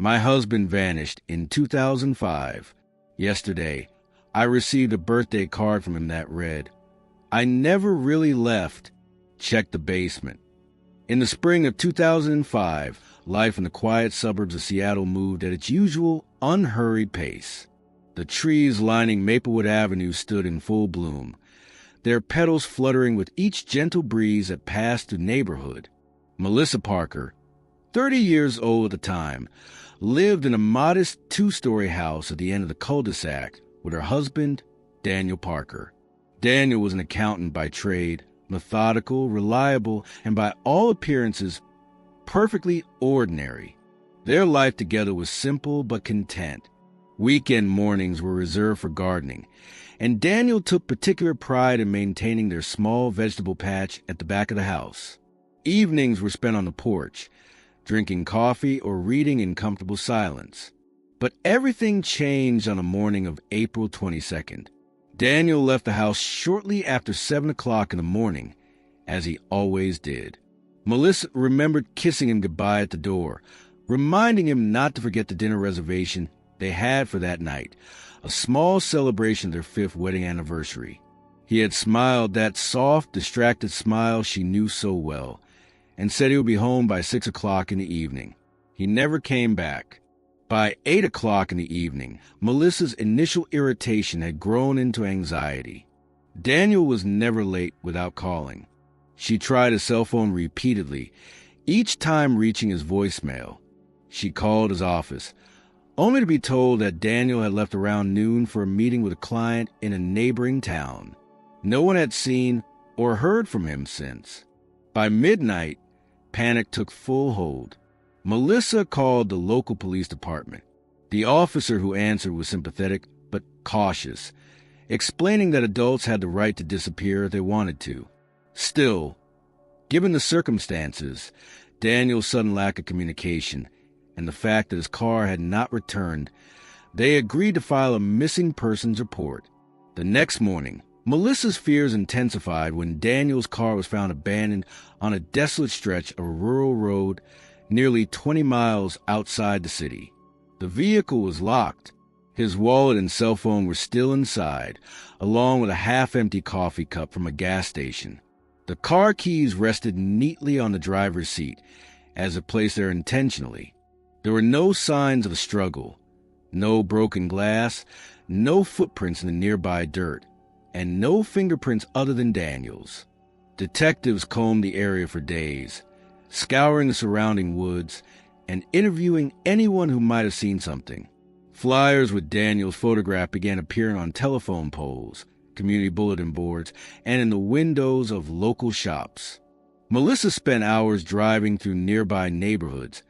My husband vanished in 2005. Yesterday, I received a birthday card from him that read, "I never really left. Check the basement." In the spring of 2005, life in the quiet suburbs of Seattle moved at its usual, unhurried pace. The trees lining Maplewood Avenue stood in full bloom, their petals fluttering with each gentle breeze that passed through the neighborhood. Melissa Parker, 30 years old at the time, lived in a modest two-story house at the end of the cul-de-sac with her husband, Daniel Parker. Daniel was an accountant by trade, methodical, reliable, and by all appearances, perfectly ordinary. Their life together was simple but content. Weekend mornings were reserved for gardening, and Daniel took particular pride in maintaining their small vegetable patch at the back of the house. Evenings were spent on the porch, drinking coffee or reading in comfortable silence. But everything changed on the morning of April 22nd. Daniel left the house shortly after 7 o'clock in the morning, as he always did. Melissa remembered kissing him goodbye at the door, reminding him not to forget the dinner reservation they had for that night, a small celebration of their 5th wedding anniversary. He had smiled that soft, distracted smile she knew so well, and said he would be home by 6 o'clock in the evening. He never came back. By 8 o'clock in the evening, Melissa's initial irritation had grown into anxiety. Daniel was never late without calling. She tried his cell phone repeatedly, each time reaching his voicemail. She called his office, only to be told that Daniel had left around noon for a meeting with a client in a neighboring town. No one had seen or heard from him since. By midnight, panic took full hold. Melissa called the local police department. The officer who answered was sympathetic but cautious, explaining that adults had the right to disappear if they wanted to. Still, given the circumstances, Daniel's sudden lack of communication, and the fact that his car had not returned, they agreed to file a missing persons report. The next morning, Melissa's fears intensified when Daniel's car was found abandoned on a desolate stretch of a rural road nearly 20 miles outside the city. The vehicle was locked. His wallet and cell phone were still inside, along with a half-empty coffee cup from a gas station. The car keys rested neatly on the driver's seat, as if placed there intentionally. There were no signs of a struggle, no broken glass, no footprints in the nearby dirt, and no fingerprints other than Daniel's. Detectives combed the area for days, scouring the surrounding woods and interviewing anyone who might have seen something. Flyers with Daniel's photograph began appearing on telephone poles, community bulletin boards, and in the windows of local shops. Melissa spent hours driving through nearby neighborhoods,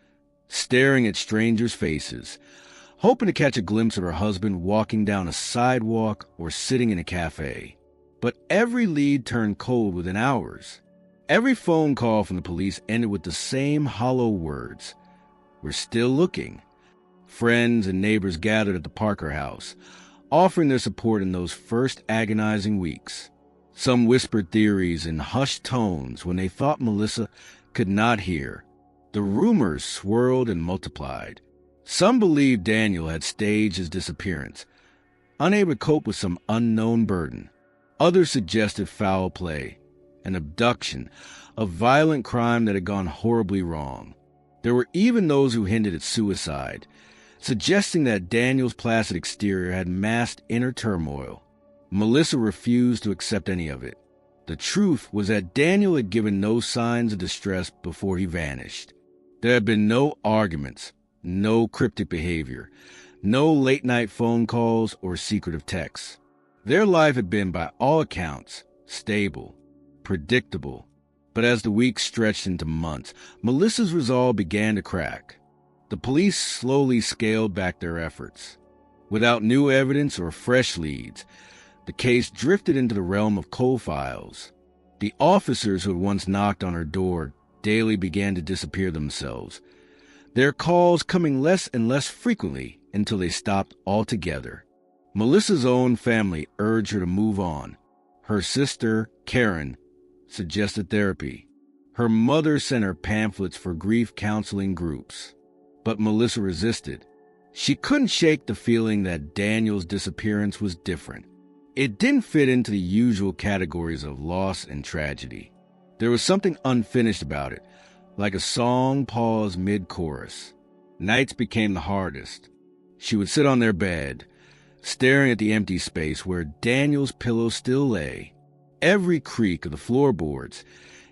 staring at strangers' faces, hoping to catch a glimpse of her husband walking down a sidewalk or sitting in a cafe. But every lead turned cold within hours. Every phone call from the police ended with the same hollow words, "We're still looking." Friends and neighbors gathered at the Parker house, offering their support in those first agonizing weeks. Some whispered theories in hushed tones when they thought Melissa could not hear. The rumors swirled and multiplied. Some believed Daniel had staged his disappearance, unable to cope with some unknown burden. Others suggested foul play, an abduction, a violent crime that had gone horribly wrong. There were even those who hinted at suicide, suggesting that Daniel's placid exterior had masked inner turmoil. Melissa refused to accept any of it. The truth was that Daniel had given no signs of distress before he vanished. There had been no arguments, no cryptic behavior, no late-night phone calls or secretive texts. Their life had been, by all accounts, stable, predictable. But as the weeks stretched into months, Melissa's resolve began to crack. The police slowly scaled back their efforts. Without new evidence or fresh leads, the case drifted into the realm of cold files. The officers who had once knocked on her door daily began to disappear themselves, their calls coming less and less frequently until they stopped altogether. Melissa's own family urged her to move on. Her sister, Karen, suggested therapy. Her mother sent her pamphlets for grief counseling groups. but Melissa resisted. She couldn't shake the feeling that Daniel's disappearance was different. It didn't fit into the usual categories of loss and tragedy. There was something unfinished about it, like a song paused mid-chorus. Nights became the hardest. She would sit on their bed, staring at the empty space where Daniel's pillow still lay. Every creak of the floorboards,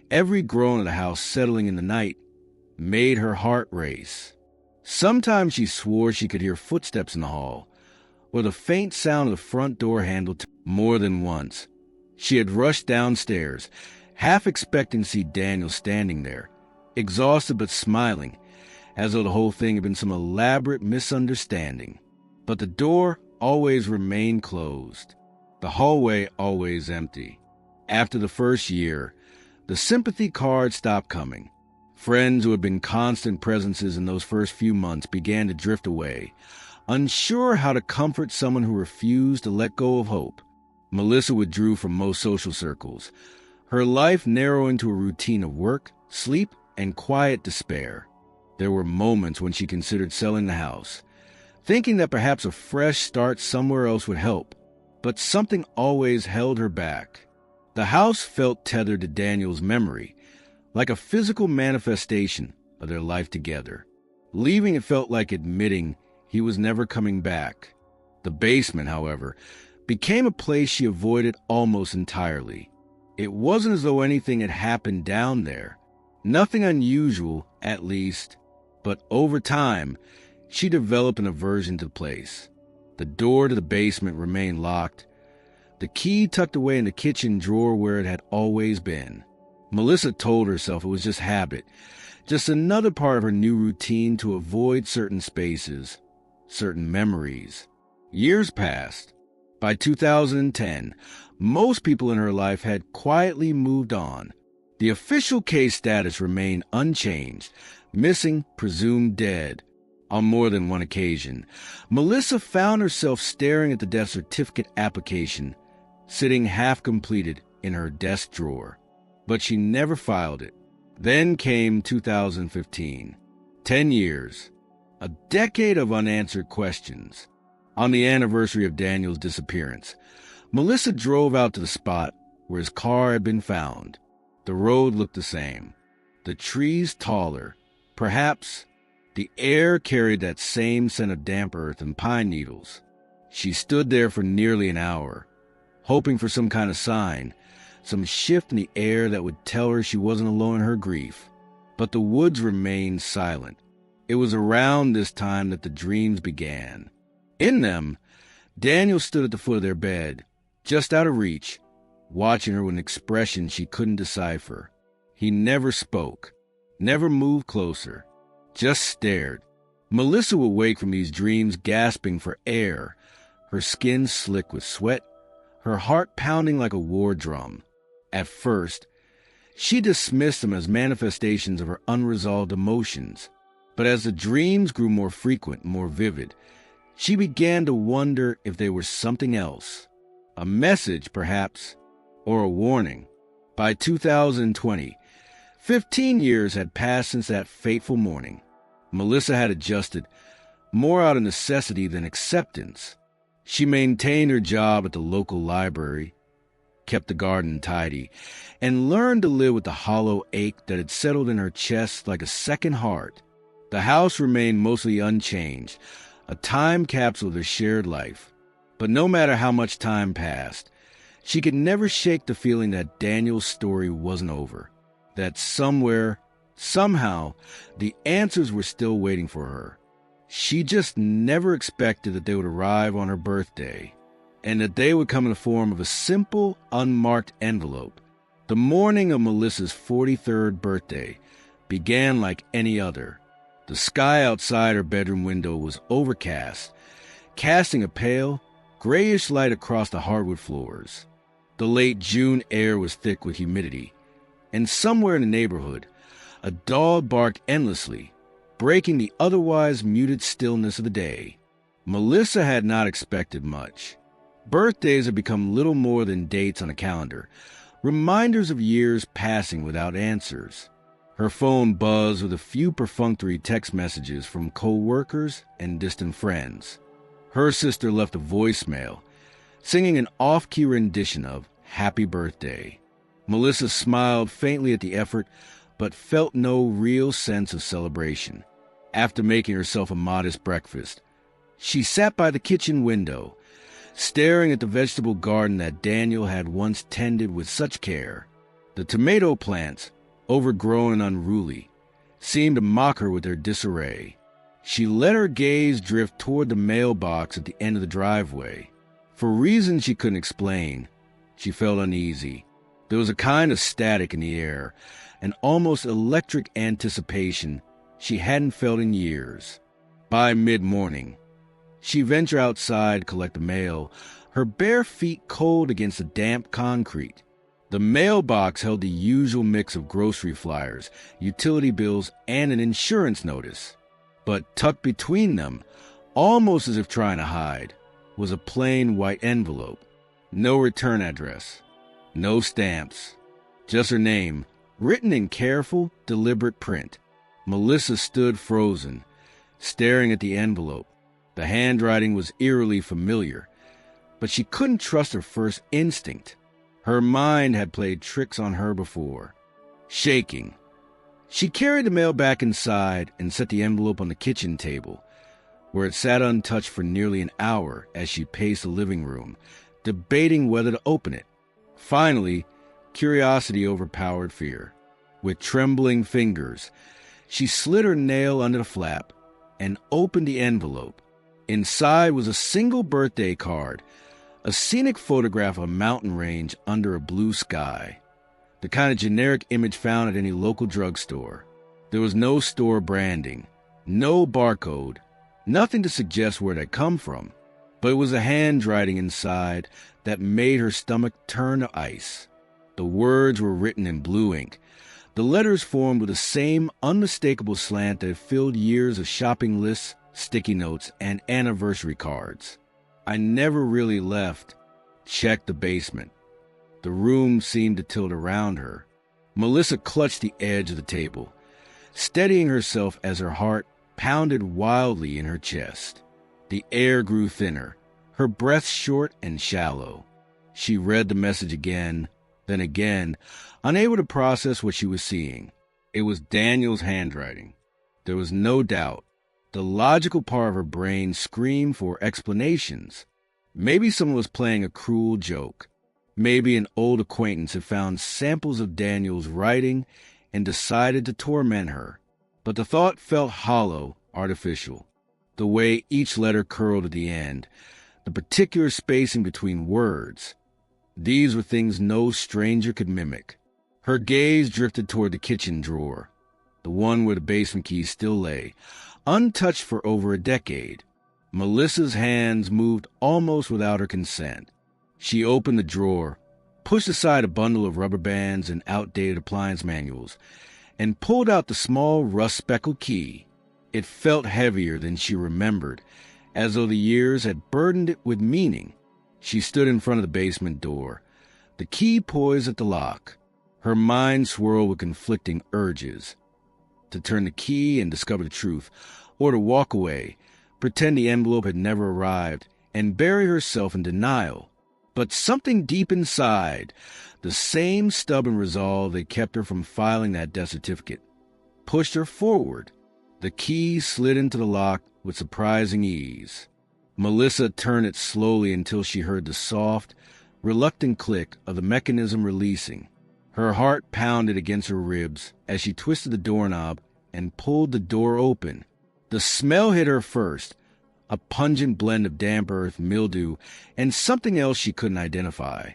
every groan of the house settling in the night, made her heart race. Sometimes she swore she could hear footsteps in the hall, or the faint sound of the front door handle. More than once, she had rushed downstairs, half expecting to see Daniel standing there, exhausted but smiling, as though the whole thing had been some elaborate misunderstanding. But the door always remained closed, the hallway always empty. After the first year, the sympathy card stopped coming. Friends who had been constant presences in those first few months began to drift away, unsure how to comfort someone who refused to let go of hope. Melissa withdrew from most social circles, her life narrowing to a routine of work, sleep, and quiet despair. There were moments when she considered selling the house, thinking that perhaps a fresh start somewhere else would help, but something always held her back. The house felt tethered to Daniel's memory, like a physical manifestation of their life together. Leaving it felt like admitting he was never coming back. The basement, however, became a place she avoided almost entirely. It wasn't as though anything had happened down there. Nothing unusual, at least. But over time, she developed an aversion to the place. The door to the basement remained locked, the key tucked away in the kitchen drawer where it had always been. Melissa told herself it was just habit, just another part of her new routine to avoid certain spaces, certain memories. Years passed. By 2010, most people in her life had quietly moved on. The official case status remained unchanged, missing, presumed dead. On more than one occasion, Melissa found herself staring at the death certificate application, sitting half-completed in her desk drawer. But she never filed it. Then came 2015. 10 years. A decade of unanswered questions. On the anniversary of Daniel's disappearance, Melissa drove out to the spot where his car had been found. The road looked the same. The trees taller. Perhaps the air carried that same scent of damp earth and pine needles. She stood there for nearly an hour, hoping for some kind of sign, some shift in the air that would tell her she wasn't alone in her grief. But the woods remained silent. It was around this time that the dreams began. In them, Daniel stood at the foot of their bed, just out of reach, watching her with an expression she couldn't decipher. He never spoke, never moved closer, just stared. Melissa would wake from these dreams gasping for air, her skin slick with sweat, her heart pounding like a war drum. At first, she dismissed them as manifestations of her unresolved emotions. But as the dreams grew more frequent, more vivid, she began to wonder if they were something else. A message, perhaps, or a warning. By 2020, 15 years had passed since that fateful morning. Melissa had adjusted, more out of necessity than acceptance. She maintained her job at the local library, kept the garden tidy, and learned to live with the hollow ache that had settled in her chest like a second heart. The house remained mostly unchanged, a time capsule of their shared life. But no matter how much time passed, she could never shake the feeling that Daniel's story wasn't over, that somewhere, somehow, the answers were still waiting for her. She just never expected that they would arrive on her birthday, and that they would come in the form of a simple, unmarked envelope. The morning of Melissa's 43rd birthday began like any other. The sky outside her bedroom window was overcast, casting a pale, grayish light across the hardwood floors. The late June air was thick with humidity, and somewhere in the neighborhood, a dog barked endlessly, breaking the otherwise muted stillness of the day. Melissa had not expected much. Birthdays had become little more than dates on a calendar, reminders of years passing without answers. Her phone buzzed with a few perfunctory text messages from co-workers and distant friends. Her sister left a voicemail, singing an off-key rendition of Happy Birthday. Melissa smiled faintly at the effort, but felt no real sense of celebration. After making herself a modest breakfast, she sat by the kitchen window, staring at the vegetable garden that Daniel had once tended with such care. The tomato plants, overgrown and unruly, seemed to mock her with their disarray. She let her gaze drift toward the mailbox at the end of the driveway. For reasons she couldn't explain, she felt uneasy. There was a kind of static in the air, an almost electric anticipation she hadn't felt in years. By mid-morning, she ventured outside to collect the mail, her bare feet cold against the damp concrete. The mailbox held the usual mix of grocery flyers, utility bills, and an insurance notice. But tucked between them, almost as if trying to hide, was a plain white envelope. No return address, no stamps, just her name, written in careful, deliberate print. Melissa stood frozen, staring at the envelope. The handwriting was eerily familiar, but she couldn't trust her first instinct. Her mind had played tricks on her before. Shaking, she carried the mail back inside and set the envelope on the kitchen table, where it sat untouched for nearly an hour as she paced the living room, debating whether to open it. Finally, curiosity overpowered fear. With trembling fingers, she slid her nail under the flap and opened the envelope. Inside was a single birthday card, a scenic photograph of a mountain range under a blue sky, the kind of generic image found at any local drugstore. There was no store branding, no barcode, nothing to suggest where it had come from, but it was a handwriting inside that made her stomach turn to ice. The words were written in blue ink, the letters formed with the same unmistakable slant that had filled years of shopping lists, sticky notes, and anniversary cards. I never really left. Check the basement. The room seemed to tilt around her. Melissa clutched the edge of the table, steadying herself as her heart pounded wildly in her chest. The air grew thinner, her breath short and shallow. She read the message again, then again, unable to process what she was seeing. It was Daniel's handwriting. There was no doubt. The logical part of her brain screamed for explanations. Maybe someone was playing a cruel joke. Maybe an old acquaintance had found samples of Daniel's writing and decided to torment her. But the thought felt hollow, artificial. The way each letter curled at the end, the particular spacing between words. These were things no stranger could mimic. Her gaze drifted toward the kitchen drawer, the one where the basement key still lay, untouched for over a decade. Melissa's hands moved almost without her consent. She opened the drawer, pushed aside a bundle of rubber bands and outdated appliance manuals, and pulled out the small rust-speckled key. It felt heavier than she remembered, as though the years had burdened it with meaning. She stood in front of the basement door, the key poised at the lock. Her mind swirled with conflicting urges. To turn the key and discover the truth, or to walk away, pretend the envelope had never arrived, and bury herself in denial. But something deep inside, the same stubborn resolve that kept her from filing that death certificate, pushed her forward. The key slid into the lock with surprising ease. Melissa turned it slowly until she heard the soft, reluctant click of the mechanism releasing. Her heart pounded against her ribs as she twisted the doorknob and pulled the door open. The smell hit her first, a pungent blend of damp earth, mildew, and something else she couldn't identify.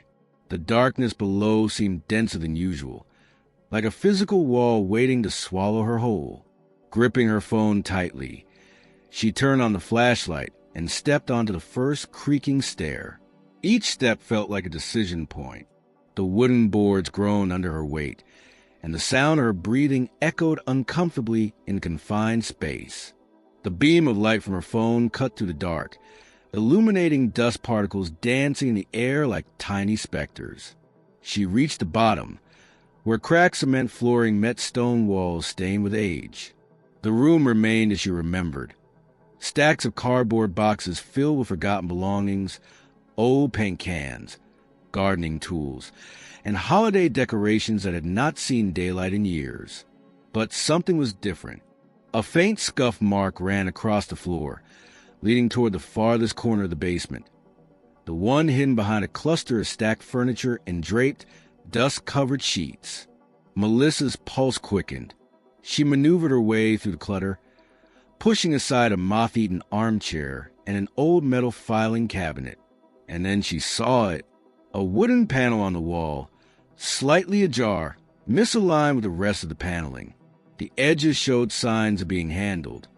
The darkness below seemed denser than usual, like a physical wall waiting to swallow her whole. Gripping her phone tightly, she turned on the flashlight and stepped onto the first creaking stair. Each step felt like a decision point. The wooden boards groaned under her weight, and the sound of her breathing echoed uncomfortably in confined space. The beam of light from her phone cut through the dark, illuminating dust particles dancing in the air like tiny specters. She reached the bottom, where cracked cement flooring met stone walls stained with age. The room remained as she remembered. Stacks of cardboard boxes filled with forgotten belongings, old paint cans, gardening tools, and holiday decorations that had not seen daylight in years. But something was different. A faint scuff mark ran across the floor, leading toward the farthest corner of the basement, the one hidden behind a cluster of stacked furniture and draped, dust-covered sheets. Melissa's pulse quickened. She maneuvered her way through the clutter, pushing aside a moth-eaten armchair and an old metal filing cabinet. And then she saw it. A wooden panel on the wall, slightly ajar, misaligned with the rest of the paneling. The edges showed signs of being handled.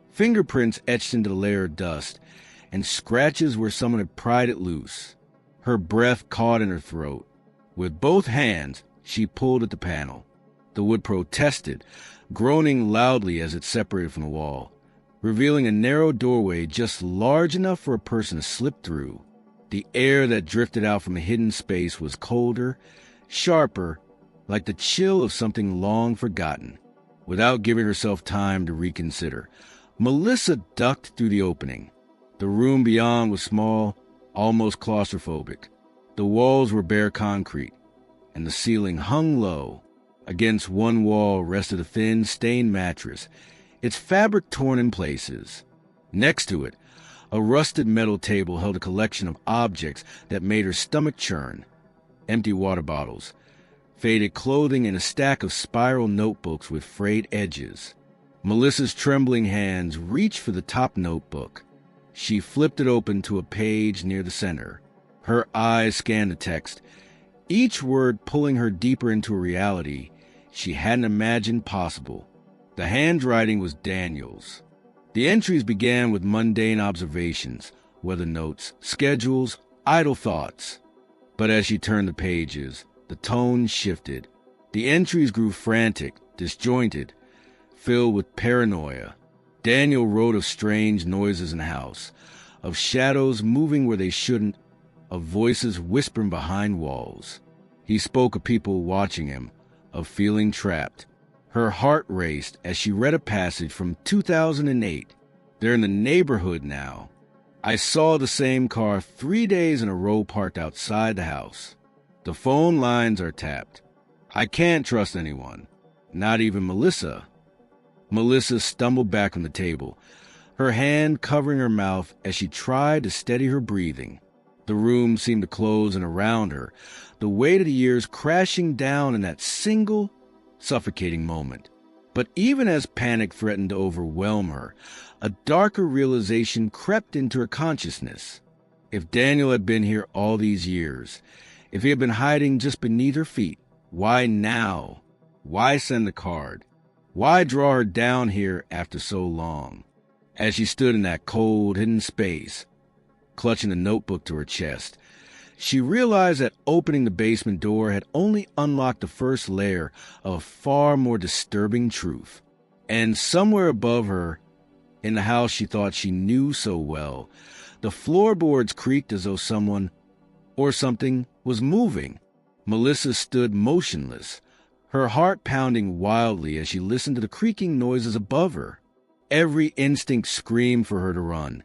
Fingerprints etched into the layer of dust, and scratches where someone had pried it loose. Her breath caught in her throat. With both hands, she pulled at the panel. The wood protested, groaning loudly as it separated from the wall, revealing a narrow doorway just large enough for a person to slip through. The air that drifted out from the hidden space was colder, sharper, like the chill of something long forgotten. Without giving herself time to reconsider, Melissa ducked through the opening. The room beyond was small, almost claustrophobic. The walls were bare concrete, and the ceiling hung low. Against one wall rested a thin, stained mattress, its fabric torn in places. Next to it, a rusted metal table held a collection of objects that made her stomach churn. Empty water bottles, faded clothing, and a stack of spiral notebooks with frayed edges. Melissa's trembling hands reached for the top notebook. She flipped it open to a page near the center. Her eyes scanned the text, each word pulling her deeper into a reality she hadn't imagined possible. The handwriting was Daniel's. The entries began with mundane observations, weather notes, schedules, idle thoughts. But as she turned the pages, the tone shifted. The entries grew frantic, disjointed, filled with paranoia. Daniel wrote of strange noises in the house, of shadows moving where they shouldn't, of voices whispering behind walls. He spoke of people watching him, of feeling trapped. Her heart raced as she read a passage from 2008. They're in the neighborhood now. I saw the same car 3 days in a row parked outside the house. The phone lines are tapped. I can't trust anyone, not even Melissa. Melissa stumbled back from the table, her hand covering her mouth as she tried to steady her breathing. The room seemed to close in around her, the weight of the years crashing down in that single, suffocating moment. But even as panic threatened to overwhelm her, a darker realization crept into her consciousness. If Daniel had been here all these years, if he had been hiding just beneath her feet, why now? Why send the card? Why draw her down here after so long? As she stood in that cold, hidden space, clutching the notebook to her chest, she realized that opening the basement door had only unlocked the first layer of a far more disturbing truth. And somewhere above her, in the house she thought she knew so well, the floorboards creaked as though someone or something was moving. Melissa stood motionless, her heart pounding wildly as she listened to the creaking noises above her. Every instinct screamed for her to run,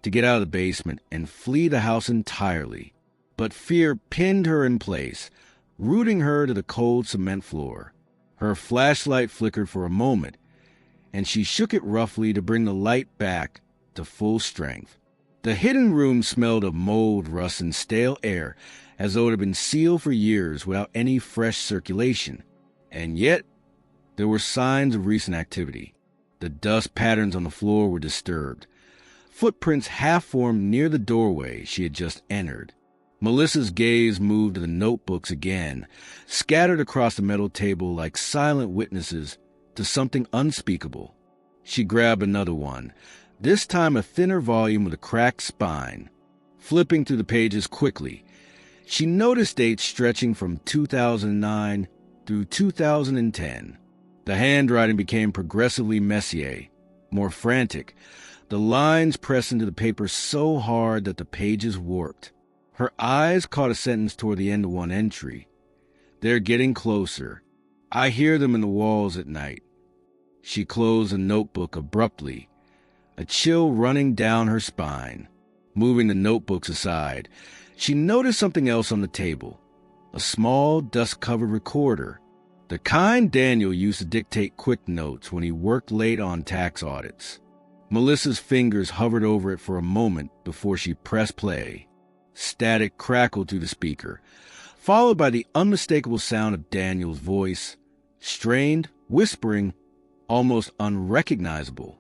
to get out of the basement and flee the house entirely. But fear pinned her in place, rooting her to the cold cement floor. Her flashlight flickered for a moment, and she shook it roughly to bring the light back to full strength. The hidden room smelled of mold, rust, and stale air, as though it had been sealed for years without any fresh circulation. And yet, there were signs of recent activity. The dust patterns on the floor were disturbed. Footprints half-formed near the doorway she had just entered. Melissa's gaze moved to the notebooks again, scattered across the metal table like silent witnesses to something unspeakable. She grabbed another one, this time a thinner volume with a cracked spine. Flipping through the pages quickly, she noticed dates stretching from 2009 through 2010. The handwriting became progressively messier, more frantic, the lines pressed into the paper so hard that the pages warped. Her eyes caught a sentence toward the end of one entry. They're getting closer. I hear them in the walls at night. She closed a notebook abruptly, a chill running down her spine. Moving the notebooks aside, she noticed something else on the table, a small, dust-covered recorder, the kind Daniel used to dictate quick notes when he worked late on tax audits. Melissa's fingers hovered over it for a moment before she pressed play. Static crackled through the speaker, followed by the unmistakable sound of Daniel's voice, strained, whispering, almost unrecognizable.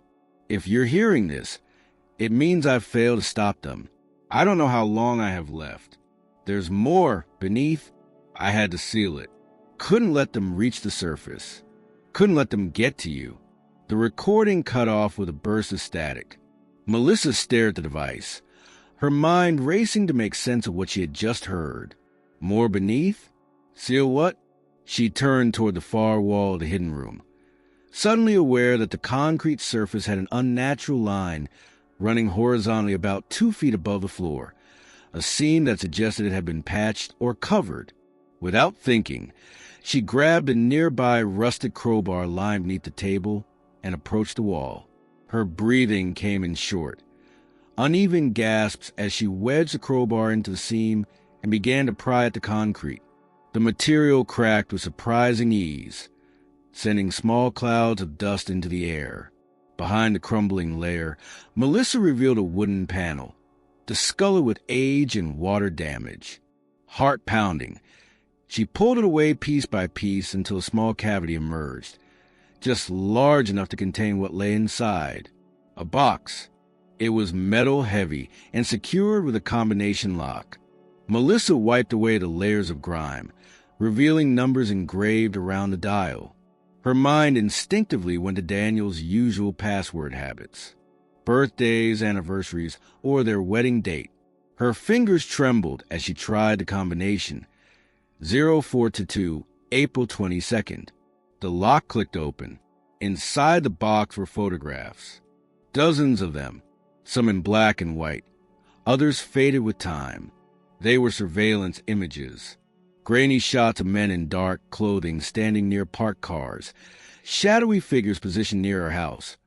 If you're hearing this, it means I've failed to stop them. I don't know how long I have left. There's more beneath. I had to seal it. Couldn't let them reach the surface. Couldn't let them get to you. The recording cut off with a burst of static. Melissa stared at the device, her mind racing to make sense of what she had just heard. More beneath? Seal what? She turned toward the far wall of the hidden room, suddenly aware that the concrete surface had an unnatural line running horizontally about 2 feet above the floor, a seam that suggested it had been patched or covered. Without thinking, she grabbed a nearby rusted crowbar lying beneath the table and approached the wall. Her breathing came in short, uneven gasps as she wedged the crowbar into the seam and began to pry at the concrete. The material cracked with surprising ease, sending small clouds of dust into the air. Behind the crumbling layer, Melissa revealed a wooden panel, discolored with age and water damage. Heart pounding, she pulled it away piece by piece until a small cavity emerged, just large enough to contain what lay inside. A box. It was metal heavy and secured with a combination lock. Melissa wiped away the layers of grime, revealing numbers engraved around the dial. Her mind instinctively went to Daniel's usual password habits: birthdays, anniversaries, or their wedding date. Her fingers trembled as she tried the combination. 0422, April 22nd. The lock clicked open. Inside the box were photographs. Dozens of them, some in black and white, others faded with time. They were surveillance images. Grainy shots of men in dark clothing standing near parked cars, shadowy figures positioned near her house,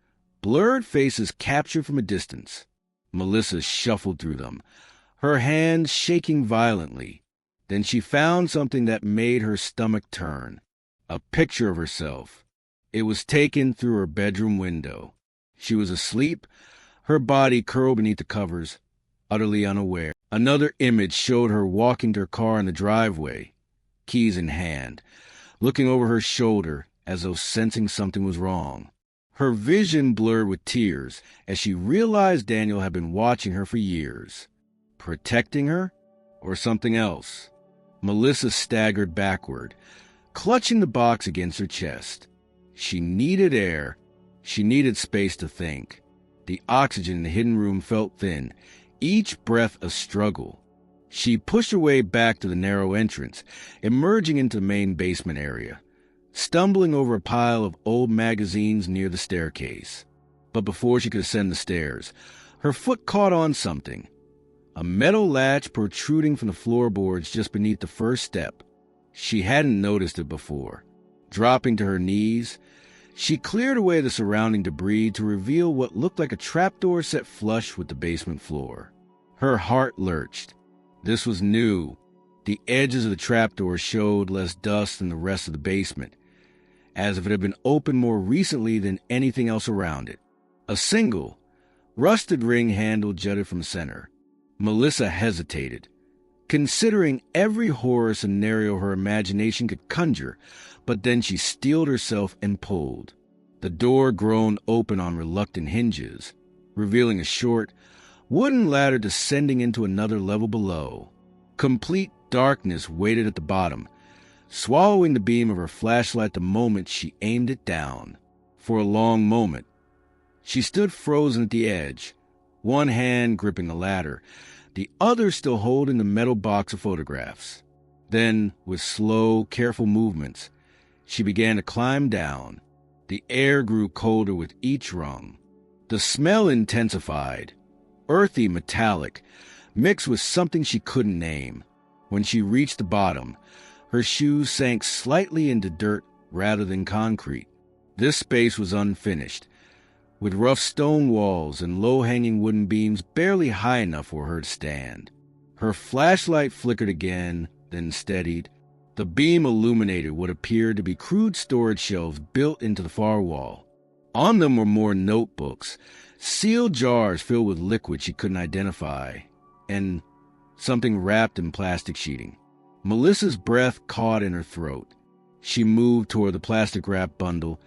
blurred faces captured from a distance. Melissa shuffled through them, her hands shaking violently. Then she found something that made her stomach turn. A picture of herself. It was taken through her bedroom window. She was asleep, her body curled beneath the covers, utterly unaware. Another image showed her walking to her car in the driveway, keys in hand, looking over her shoulder as though sensing something was wrong. Her vision blurred with tears as she realized Daniel had been watching her for years. Protecting her, or something else? Melissa staggered backward, clutching the box against her chest. She needed air. She needed space to think. The oxygen in the hidden room felt thin, each breath a struggle. She pushed her way back to the narrow entrance, emerging into the main basement area, stumbling over a pile of old magazines near the staircase. But before she could ascend the stairs, her foot caught on something. A metal latch protruding from the floorboards just beneath the first step. She hadn't noticed it before. Dropping to her knees, she cleared away the surrounding debris to reveal what looked like a trapdoor set flush with the basement floor. Her heart lurched. This was new. The edges of the trapdoor showed less dust than the rest of the basement, as if it had been opened more recently than anything else around it. A single, rusted ring handle jutted from the center. Melissa hesitated, considering every horror scenario her imagination could conjure, but then she steeled herself and pulled. The door groaned open on reluctant hinges, revealing a short, wooden ladder descending into another level below. Complete darkness waited at the bottom, swallowing the beam of her flashlight the moment she aimed it down. For a long moment, she stood frozen at the edge, one hand gripping the ladder, the other still holding the metal box of photographs. Then, with slow, careful movements, she began to climb down. The air grew colder with each rung. The smell intensified, earthy, metallic, mixed with something she couldn't name. When she reached the bottom, Her shoes sank slightly into dirt rather than concrete. This space was unfinished, with rough stone walls and low-hanging wooden beams barely high enough for her to stand. Her flashlight flickered again, then steadied. The beam illuminated what appeared to be crude storage shelves built into the far wall. On them were more notebooks, sealed jars filled with liquid she couldn't identify, and something wrapped in plastic sheeting. Melissa's breath caught in her throat. She moved toward the plastic-wrapped bundle,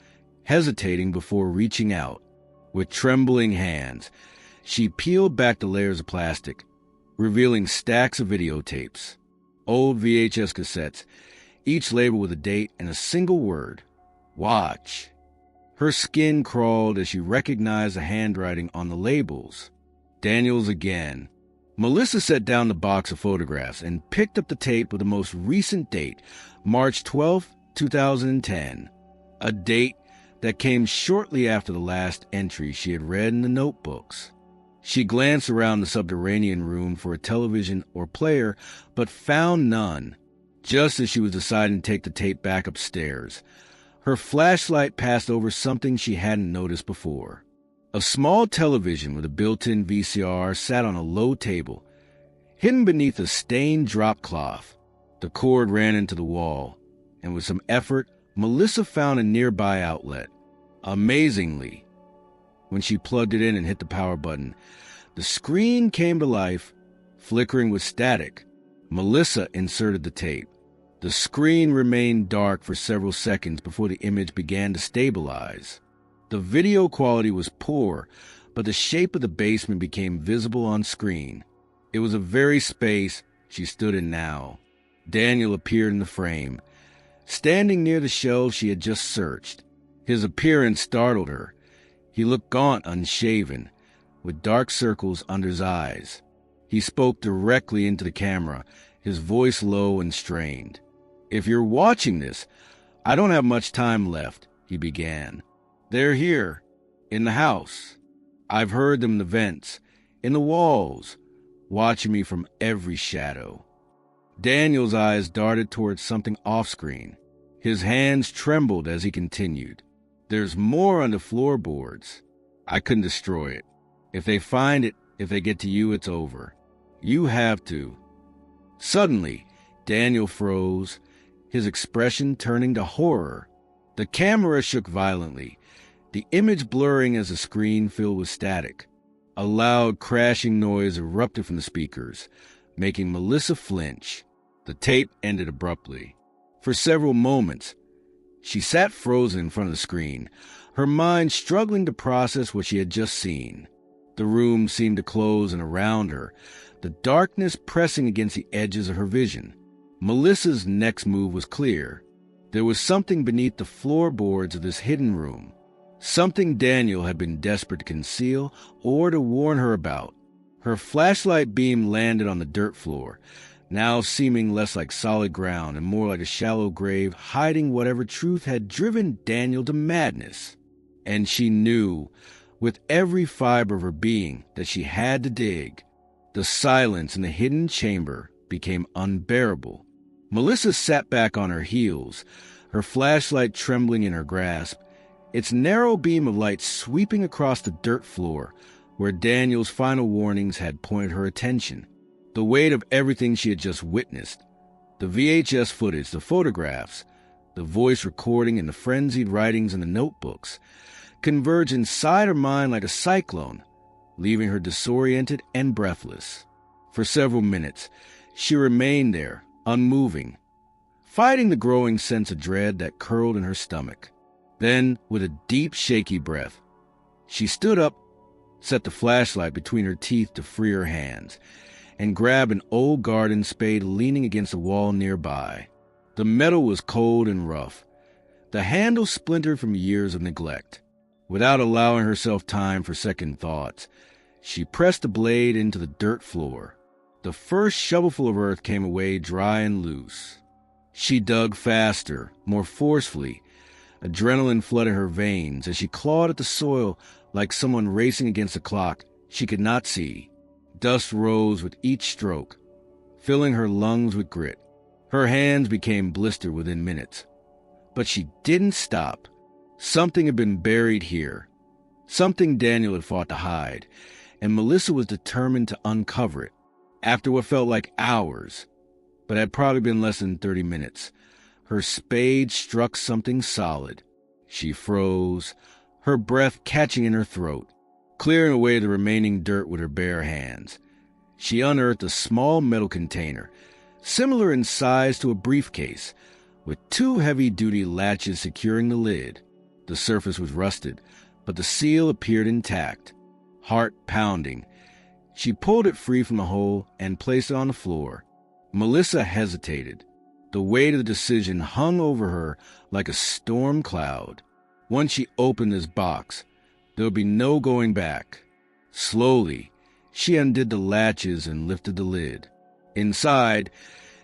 hesitating before reaching out. With trembling hands, she peeled back the layers of plastic, revealing stacks of videotapes. Old VHS cassettes, each labeled with a date and a single word: watch. Her skin crawled as she recognized the handwriting on the labels. Daniels again. Melissa set down the box of photographs and picked up the tape with the most recent date, March 12, 2010, a date that came shortly after the last entry she had read in the notebooks. She glanced around the subterranean room for a television or player, but found none. Just as she was deciding to take the tape back upstairs, her flashlight passed over something she hadn't noticed before. A small television with a built-in VCR sat on a low table, hidden beneath a stained drop cloth. The cord ran into the wall, and with some effort, Melissa found a nearby outlet. Amazingly, when she plugged it in and hit the power button, the screen came to life, flickering with static. Melissa inserted the tape. The screen remained dark for several seconds before the image began to stabilize. The video quality was poor, but the shape of the basement became visible on screen. It was the very space she stood in now. Daniel appeared in the frame, standing near the shelves she had just searched. His appearance startled her. He looked gaunt, unshaven, with dark circles under his eyes. He spoke directly into the camera, his voice low and strained. "If you're watching this, I don't have much time left," he began. "They're here, in the house. I've heard them in the vents, in the walls, watching me from every shadow." Daniel's eyes darted towards something off-screen. His hands trembled as he continued. "There's more on the floorboards. I couldn't destroy it. If they find it, if they get to you, it's over. You have to." Suddenly, Daniel froze, his expression turning to horror. The camera shook violently, the image blurring as the screen filled with static. A loud crashing noise erupted from the speakers, making Melissa flinch. The tape ended abruptly. For several moments, she sat frozen in front of the screen, her mind struggling to process what she had just seen. The room seemed to close in around her, the darkness pressing against the edges of her vision. Melissa's next move was clear. There was something beneath the floorboards of this hidden room, something Daniel had been desperate to conceal or to warn her about. Her flashlight beam landed on the dirt floor, now seeming less like solid ground and more like a shallow grave hiding whatever truth had driven Daniel to madness. And she knew, with every fiber of her being, that she had to dig. The silence in the hidden chamber became unbearable. Melissa sat back on her heels, her flashlight trembling in her grasp, its narrow beam of light sweeping across the dirt floor where Daniel's final warnings had pointed her attention. The weight of everything she had just witnessed, the VHS footage, the photographs, the voice recording and the frenzied writings in the notebooks, converged inside her mind like a cyclone, leaving her disoriented and breathless. For several minutes, she remained there, unmoving, fighting the growing sense of dread that curled in her stomach. Then, with a deep, shaky breath, she stood up, set the flashlight between her teeth to free her hands, and grabbed an old garden spade leaning against a wall nearby. The metal was cold and rough, the handle splintered from years of neglect. Without allowing herself time for second thoughts, she pressed the blade into the dirt floor. The first shovelful of earth came away dry and loose. She dug faster, more forcefully. Adrenaline flooded her veins as she clawed at the soil like someone racing against a clock she could not see. Dust rose with each stroke, filling her lungs with grit. Her hands became blistered within minutes. But she didn't stop. Something had been buried here. Something Daniel had fought to hide, and Melissa was determined to uncover it. After what felt like hours, but had probably been less than 30 minutes, her spade struck something solid. She froze, her breath catching in her throat, clearing away the remaining dirt with her bare hands. She unearthed a small metal container, similar in size to a briefcase, with two heavy-duty latches securing the lid. The surface was rusted, but the seal appeared intact. Heart pounding, she pulled it free from the hole and placed it on the floor. Melissa hesitated. The weight of the decision hung over her like a storm cloud. Once she opened this box, there would be no going back. Slowly, she undid the latches and lifted the lid. Inside,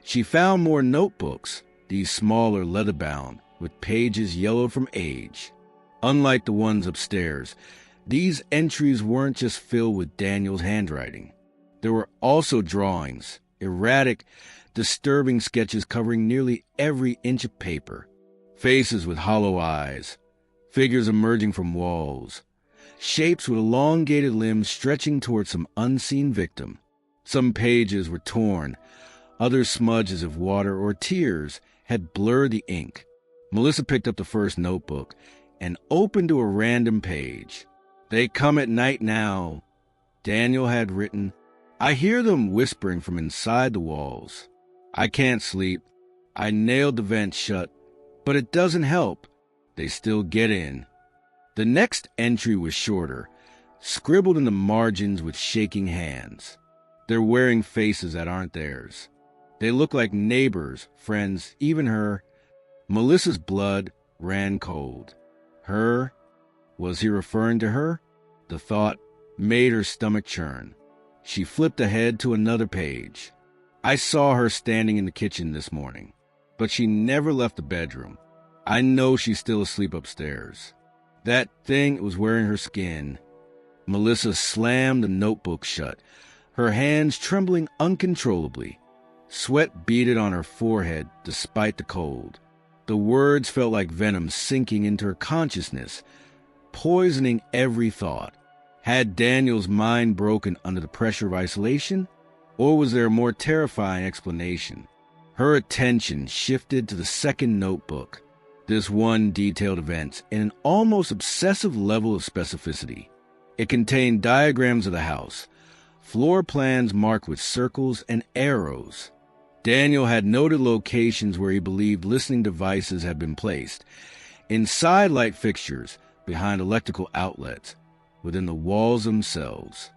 she found more notebooks, these smaller leather-bound, with pages yellowed from age. Unlike the ones upstairs, these entries weren't just filled with Daniel's handwriting. There were also drawings, erratic, disturbing sketches covering nearly every inch of paper. Faces with hollow eyes, figures emerging from walls, shapes with elongated limbs stretching toward some unseen victim. Some pages were torn, others smudged as if water or tears had blurred the ink. Melissa picked up the first notebook and opened to a random page. "They come at night now," Daniel had written. "I hear them whispering from inside the walls. I can't sleep. I nailed the vent shut, but it doesn't help. They still get in." The next entry was shorter, scribbled in the margins with shaking hands. "They're wearing faces that aren't theirs. They look like neighbors, friends, even her." Melissa's blood ran cold. Her? Was he referring to her? The thought made her stomach churn. She flipped ahead to another page. "I saw her standing in the kitchen this morning, but she never left the bedroom. I know she's still asleep upstairs. That thing was wearing her skin." Melissa slammed the notebook shut, her hands trembling uncontrollably. Sweat beaded on her forehead despite the cold. The words felt like venom sinking into her consciousness, poisoning every thought. Had Daniel's mind broken under the pressure of isolation, or was there a more terrifying explanation? Her attention shifted to the second notebook. This one detailed events in an almost obsessive level of specificity. It contained diagrams of the house, floor plans marked with circles and arrows. Daniel had noted locations where he believed listening devices had been placed, inside light fixtures, behind electrical outlets, within the walls themselves.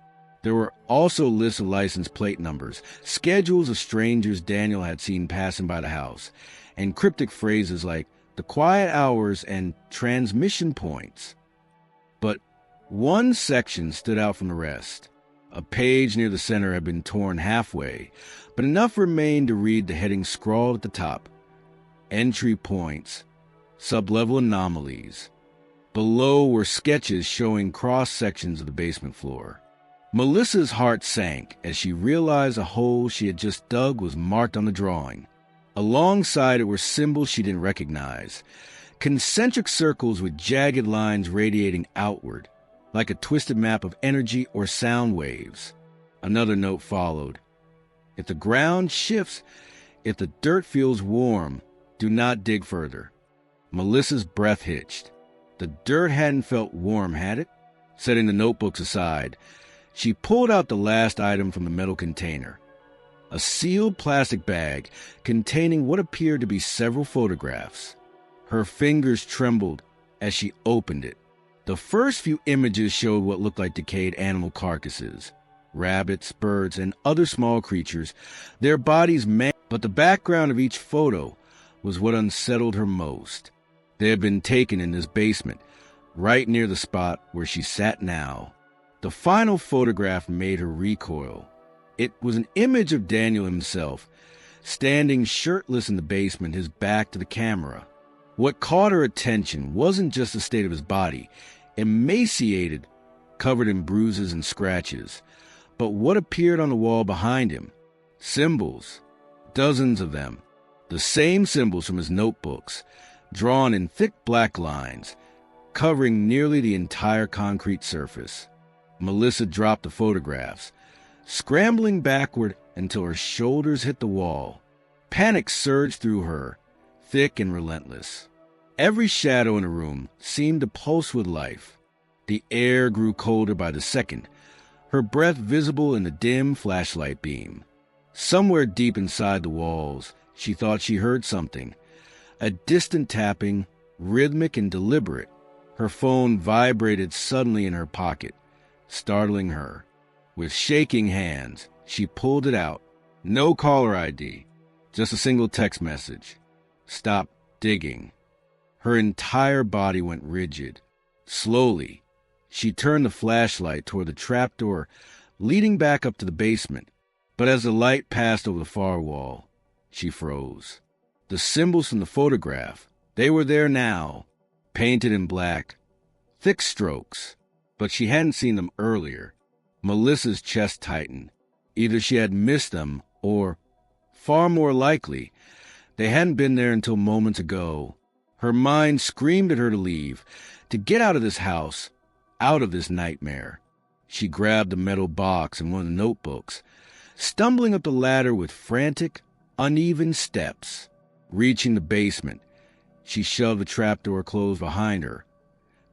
There were also lists of license plate numbers, schedules of strangers Daniel had seen passing by the house, and cryptic phrases like the quiet hours and transmission points. But one section stood out from the rest. A page near the center had been torn halfway, but enough remained to read the heading scrawled at the top. Entry points, sublevel anomalies. Below were sketches showing cross-sections of the basement floor. Melissa's heart sank as she realized a hole she had just dug was marked on the drawing. Alongside it were symbols she didn't recognize, concentric circles with jagged lines radiating outward, like a twisted map of energy or sound waves. Another note followed. "If the ground shifts, if the dirt feels warm, do not dig further." Melissa's breath hitched. The dirt hadn't felt warm, had it? Setting the notebooks aside, she pulled out the last item from the metal container. A sealed plastic bag containing what appeared to be several photographs. Her fingers trembled as she opened it. The first few images showed what looked like decayed animal carcasses, rabbits, birds, and other small creatures, their bodies but the background of each photo was what unsettled her most. They had been taken in this basement, right near the spot where she sat now. The final photograph made her recoil. It was an image of Daniel himself, standing shirtless in the basement, his back to the camera. What caught her attention wasn't just the state of his body, emaciated, covered in bruises and scratches, but what appeared on the wall behind him. Symbols, dozens of them. The same symbols from his notebooks, drawn in thick black lines, covering nearly the entire concrete surface. Melissa dropped the photographs, scrambling backward until her shoulders hit the wall. Panic surged through her, thick and relentless. Every shadow in the room seemed to pulse with life. The air grew colder by the second, her breath visible in the dim flashlight beam. Somewhere deep inside the walls, she thought she heard something, a distant tapping, rhythmic and deliberate. Her phone vibrated suddenly in her pocket, startling her. With shaking hands, she pulled it out. No caller ID, just a single text message. Stop digging. Her entire body went rigid. Slowly, she turned the flashlight toward the trapdoor leading back up to the basement. But as the light passed over the far wall, she froze. The symbols from the photograph, they were there now, painted in black, thick strokes, but she hadn't seen them earlier. Melissa's chest tightened. Either she had missed them, or, far more likely, they hadn't been there until moments ago. Her mind screamed at her to leave, to get out of this house, out of this nightmare. She grabbed a metal box and one of the notebooks, stumbling up the ladder with frantic, uneven steps. Reaching the basement, she shoved the trapdoor closed behind her,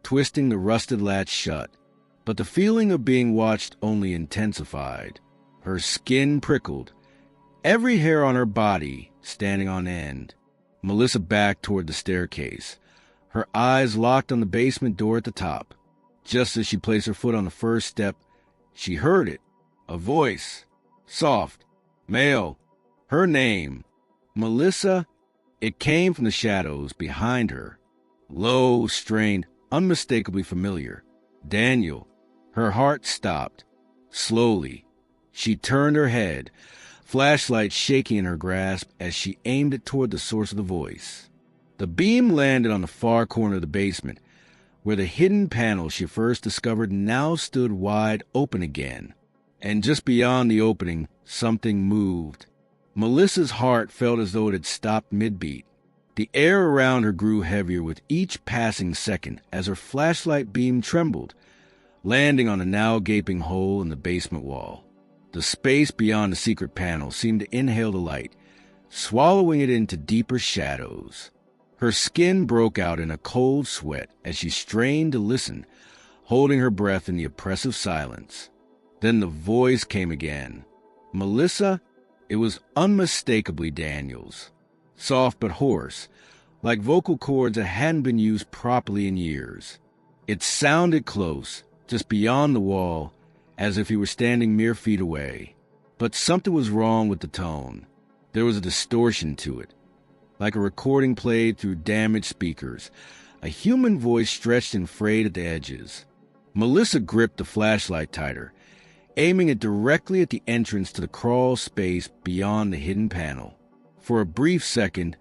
twisting the rusted latch shut. But the feeling of being watched only intensified. Her skin prickled, every hair on her body standing on end. Melissa backed toward the staircase, her eyes locked on the basement door at the top. Just as she placed her foot on the first step, she heard it. A voice. Soft. Male. Her name. Melissa. It came from the shadows behind her. Low, strained, unmistakably familiar. Daniel. Her heart stopped. Slowly, she turned her head, flashlight shaking in her grasp as she aimed it toward the source of the voice. The beam landed on the far corner of the basement, where the hidden panel she first discovered now stood wide open again. And just beyond the opening, something moved. Melissa's heart felt as though it had stopped mid-beat. The air around her grew heavier with each passing second as her flashlight beam trembled, landing on a now gaping hole in the basement wall. The space beyond the secret panel seemed to inhale the light, swallowing it into deeper shadows. Her skin broke out in a cold sweat as she strained to listen, holding her breath in the oppressive silence. Then the voice came again. Melissa? It was unmistakably Daniel's. Soft but hoarse, like vocal cords that hadn't been used properly in years. It sounded close, just beyond the wall, as if he were standing mere feet away. But something was wrong with the tone. There was a distortion to it, like a recording played through damaged speakers, a human voice stretched and frayed at the edges. Melissa gripped the flashlight tighter, aiming it directly at the entrance to the crawl space beyond the hidden panel. For a brief second,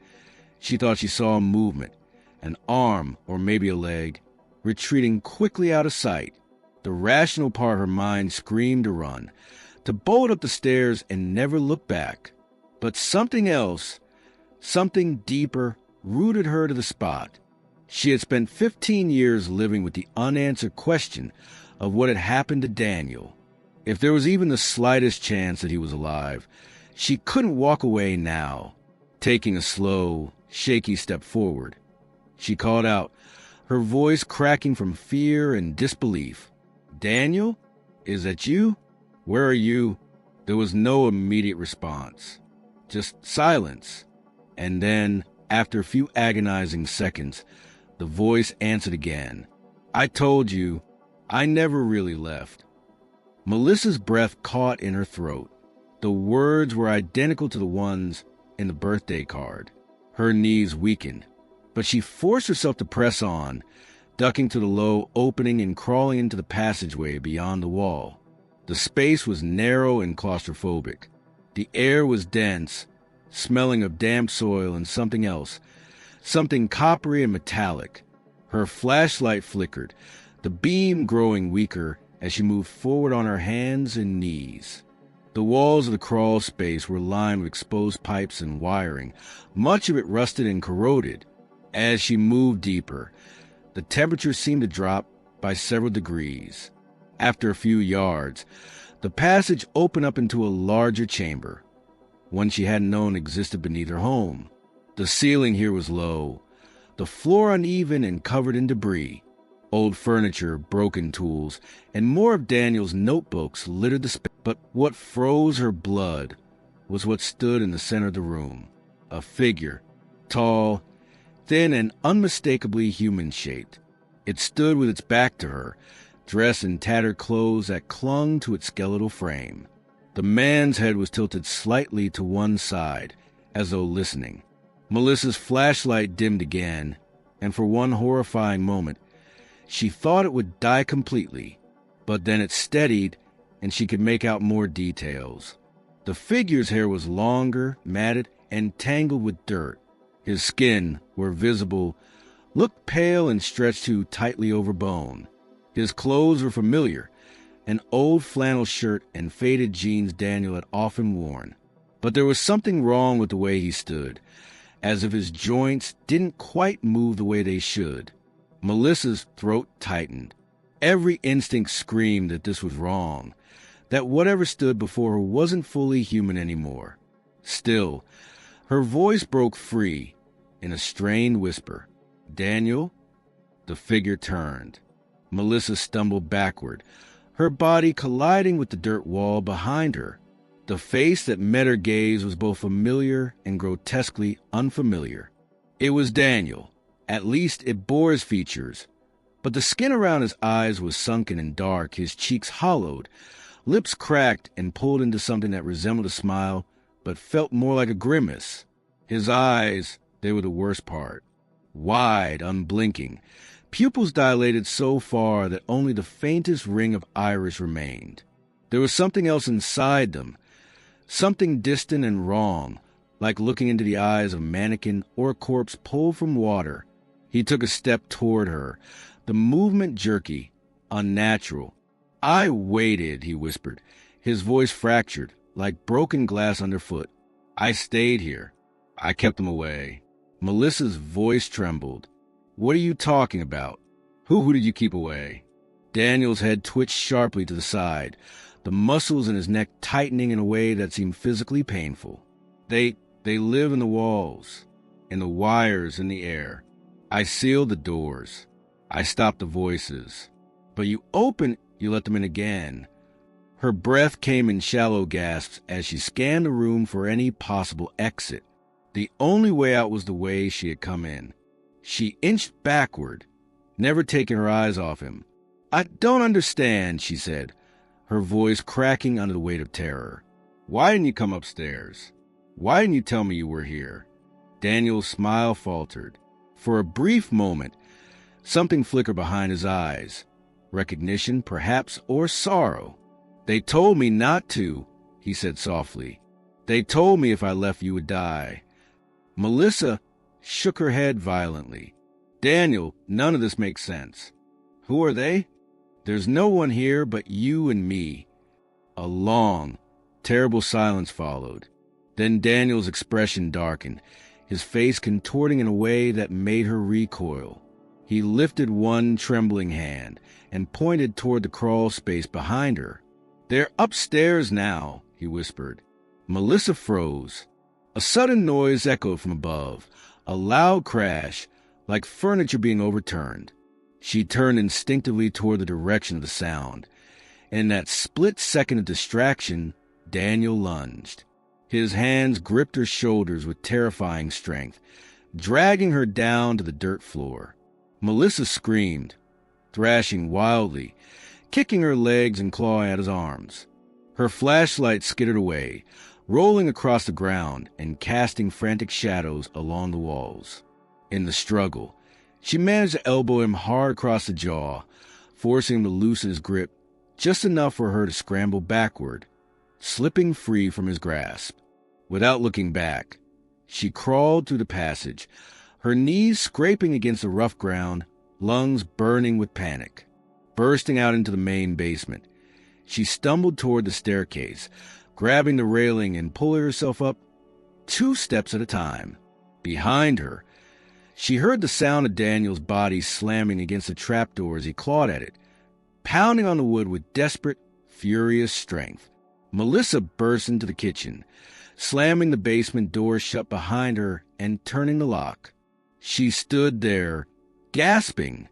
she thought she saw a movement, an arm or maybe a leg, retreating quickly out of sight. The rational part of her mind screamed to run, to bolt up the stairs and never look back. But something else, something deeper, rooted her to the spot. She had spent 15 years living with the unanswered question of what had happened to Daniel. If there was even the slightest chance that he was alive, she couldn't walk away now. Taking a slow, shaky step forward, she called out, her voice cracking from fear and disbelief. "Daniel? Is that you? Where are you?" There was no immediate response, just silence. And then, after a few agonizing seconds, the voice answered again. "I told you, I never really left." Melissa's breath caught in her throat. The words were identical to the ones in the birthday card. Her knees weakened, but she forced herself to press on, ducking to the low opening and crawling into the passageway beyond the wall. The space was narrow and claustrophobic. The air was dense, smelling of damp soil and something else, something coppery and metallic. Her flashlight flickered, the beam growing weaker as she moved forward on her hands and knees. The walls of the crawl space were lined with exposed pipes and wiring, much of it rusted and corroded. As she moved deeper, the temperature seemed to drop by several degrees. After a few yards, the passage opened up into a larger chamber, one she hadn't known existed beneath her home. The ceiling here was low, the floor uneven and covered in debris. Old furniture, broken tools, and more of Daniel's notebooks littered the space. But what froze her blood was what stood in the center of the room. A figure, tall, thin, and unmistakably human-shaped. It stood with its back to her, dressed in tattered clothes that clung to its skeletal frame. The man's head was tilted slightly to one side, as though listening. Melissa's flashlight dimmed again, and for one horrifying moment, she thought it would die completely, but then it steadied and she could make out more details. The figure's hair was longer, matted, and tangled with dirt. His skin, where visible, looked pale and stretched too tightly over bone. His clothes were familiar, an old flannel shirt and faded jeans Daniel had often worn. But there was something wrong with the way he stood, as if his joints didn't quite move the way they should. Melissa's throat tightened. Every instinct screamed that this was wrong, that whatever stood before her wasn't fully human anymore. Still, her voice broke free in a strained whisper. "Daniel?" The figure turned. Melissa stumbled backward, her body colliding with the dirt wall behind her. The face that met her gaze was both familiar and grotesquely unfamiliar. It was Daniel. At least it bore his features. But the skin around his eyes was sunken and dark, his cheeks hollowed, lips cracked and pulled into something that resembled a smile, but felt more like a grimace. His eyes, they were the worst part. Wide, unblinking, pupils dilated so far that only the faintest ring of iris remained. There was something else inside them, something distant and wrong, like looking into the eyes of a mannequin or a corpse pulled from water. He took a step toward her, the movement jerky, unnatural. "I waited," he whispered, his voice fractured, like broken glass underfoot. "I stayed here. I kept them away." Melissa's voice trembled. "What are you talking about? Who did you keep away?" Daniel's head twitched sharply to the side, the muscles in his neck tightening in a way that seemed physically painful. They live in the walls, in the wires, in the air. I sealed the doors. I stopped the voices. But you let them in again. Her breath came in shallow gasps as she scanned the room for any possible exit. The only way out was the way she had come in. She inched backward, never taking her eyes off him. "I don't understand," she said, her voice cracking under the weight of terror. "Why didn't you come upstairs? Why didn't you tell me you were here?" Daniel's smile faltered. For a brief moment, something flickered behind his eyes. Recognition, perhaps, or sorrow. "They told me not to," he said softly. "They told me if I left you would die." Melissa shook her head violently. "Daniel, none of this makes sense." "Who are they?" "There's no one here but you and me." A long, terrible silence followed. Then Daniel's expression darkened, his face contorting in a way that made her recoil. He lifted one trembling hand and pointed toward the crawl space behind her. "They're upstairs now," he whispered. Melissa froze. A sudden noise echoed from above, a loud crash, like furniture being overturned. She turned instinctively toward the direction of the sound. In that split second of distraction, Daniel lunged. His hands gripped her shoulders with terrifying strength, dragging her down to the dirt floor. Melissa screamed, thrashing wildly, kicking her legs and clawing at his arms. Her flashlight skittered away, rolling across the ground and casting frantic shadows along the walls. In the struggle, she managed to elbow him hard across the jaw, forcing him to loosen his grip just enough for her to scramble backward, slipping free from his grasp. Without looking back, she crawled through the passage, her knees scraping against the rough ground, lungs burning with panic. Bursting out into the main basement, she stumbled toward the staircase, grabbing the railing and pulling herself up 2 steps at a time. Behind her, she heard the sound of Daniel's body slamming against the trapdoor as he clawed at it, pounding on the wood with desperate, furious strength. Melissa burst into the kitchen, slamming the basement door shut behind her and turning the lock. She stood there, gasping,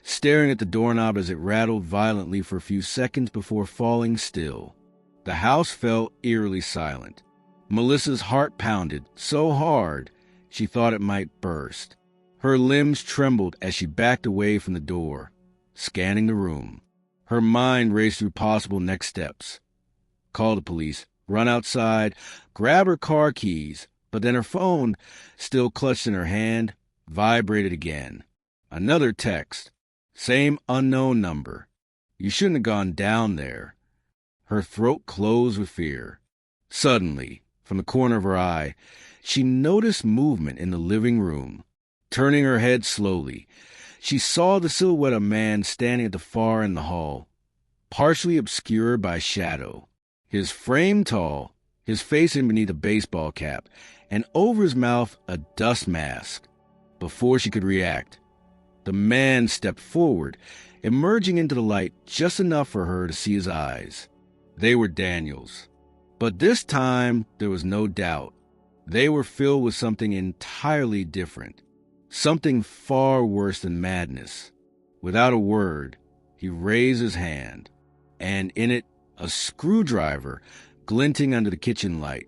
staring at the doorknob as it rattled violently for a few seconds before falling still. The house fell eerily silent. Melissa's heart pounded so hard she thought it might burst. Her limbs trembled as she backed away from the door, scanning the room. Her mind raced through possible next steps. Call the police, run outside, grab her car keys, but then her phone, still clutched in her hand, vibrated again. Another text. Same unknown number. You shouldn't have gone down there. Her throat closed with fear. Suddenly, from the corner of her eye, she noticed movement in the living room. Turning her head slowly, she saw the silhouette of a man standing at the far end of the hall, partially obscured by shadow. His frame tall, his face in beneath a baseball cap, and over his mouth a dust mask. Before she could react, the man stepped forward, emerging into the light just enough for her to see his eyes. They were Daniel's. But this time, there was no doubt. They were filled with something entirely different. Something far worse than madness. Without a word, he raised his hand, and in it, a screwdriver glinting under the kitchen light.